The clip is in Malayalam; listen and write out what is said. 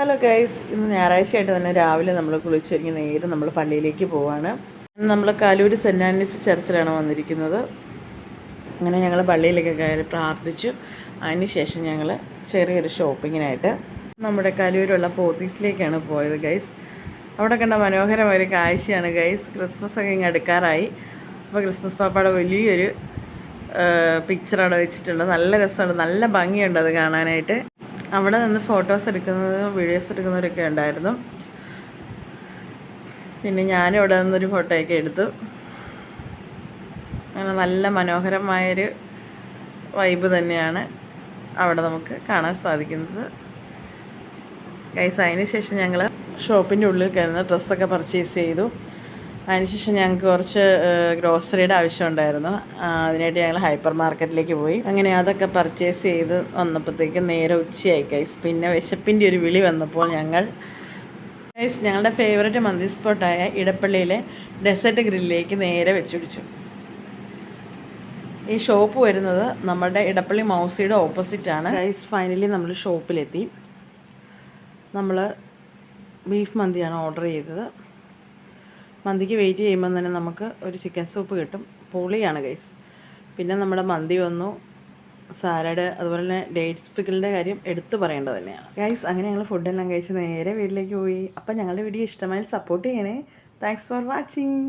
ഹലോ ഗൈസ്, ഇന്ന് ഞായറാഴ്ചയായിട്ട് തന്നെ രാവിലെ നമ്മൾ കുളിച്ചൊരുങ്ങി നേരെ നമ്മൾ പള്ളിയിലേക്ക് പോവാണ്. നമ്മൾ കാലൂർ സെൻറ്റ് ആൻറ്റണീസ് ചർച്ചിലാണ് വന്നിരിക്കുന്നത്. അങ്ങനെ ഞങ്ങൾ പള്ളിയിലേക്ക് കയറി പ്രാർത്ഥിച്ചു. അതിനുശേഷം ഞങ്ങൾ ചെറിയൊരു ഷോപ്പിങ്ങിനായിട്ട് നമ്മുടെ കലൂരുള്ള പോത്തീസിലേക്കാണ് പോയത് ഗൈസ്. അവിടെ കണ്ട മനോഹരമായ ഒരു കാഴ്ചയാണ് ഗൈസ്. ക്രിസ്മസ് ഒക്കെ ഇങ്ങ് അടുക്കാറായി. അപ്പോൾ ക്രിസ്മസ് പാപ്പയുടെ വലിയൊരു പിക്ചർ അവിടെ വെച്ചിട്ടുണ്ട്. നല്ല രസമുണ്ട്, നല്ല ഭംഗിയുണ്ട് അത് കാണാനായിട്ട്. അവിടെ നിന്ന് ഫോട്ടോസ് എടുക്കുന്നതും വീഡിയോസ് എടുക്കുന്നവരൊക്കെ ഉണ്ടായിരുന്നു. പിന്നെ ഞാനും അവിടെ നിന്നൊരു ഫോട്ടോയൊക്കെ എടുത്തു. അങ്ങനെ നല്ല മനോഹരമായൊരു വൈബ് തന്നെയാണ് അവിടെ നമുക്ക് കാണാൻ സാധിക്കുന്നത് ഗൈസ്. അതിന് ശേഷം ഞങ്ങൾ ഷോപ്പിൻ്റെ ഉള്ളിൽ കയറുന്ന ഡ്രസ്സൊക്കെ പർച്ചേസ് ചെയ്തു. അതിനുശേഷം ഞങ്ങൾക്ക് കുറച്ച് ഗ്രോസറിയുടെ ആവശ്യമുണ്ടായിരുന്നു. അതിനായിട്ട് ഞങ്ങൾ ഹൈപ്പർ മാർക്കറ്റിലേക്ക് പോയി. അങ്ങനെ അതൊക്കെ പർച്ചേസ് ചെയ്ത് വന്നപ്പോഴത്തേക്ക് നേരെ ഉച്ചയായി ഗൈസ്. പിന്നെ വിശപ്പിൻ്റെ ഒരു വിളി വന്നപ്പോൾ ഞങ്ങളുടെ ഫേവറേറ്റ് മന്തി സ്പോട്ടായ ഇടപ്പള്ളിയിലെ ഡെസേർട്ട് ഗ്രില്ലിലേക്ക് നേരെ വെച്ചുപിടിച്ചു. ഈ ഷോപ്പ് വരുന്നത് നമ്മുടെ ഇടപ്പള്ളി മൗസിയുടെ ഓപ്പോസിറ്റാണ് ഗൈസ്. ഫൈനലി നമ്മൾ ഷോപ്പിലെത്തി. നമ്മൾ ബീഫ് മന്തിയാണ് ഓർഡർ ചെയ്തത്. മന്തിക്ക് വെയിറ്റ് ചെയ്യുമ്പോൾ തന്നെ നമുക്ക് ഒരു ചിക്കൻ സൂപ്പ് കിട്ടും. പൊളിയാണ് ഗൈസ്. പിന്നെ നമ്മുടെ മന്തി വന്നു, സാലഡ്, അതുപോലെ തന്നെ ഡേറ്റ്സ് പിക്കിളിൻ്റെ കാര്യം എടുത്തു പറയേണ്ടത് തന്നെയാണ് ഗൈസ്. അങ്ങനെ ഞങ്ങൾ ഫുഡെല്ലാം കഴിച്ച് നേരെ വീട്ടിലേക്ക് പോയി. അപ്പം ഞങ്ങളുടെ വീഡിയോ ഇഷ്ടമായി സപ്പോർട്ട് ചെയ്യണേ. Thanks for watching.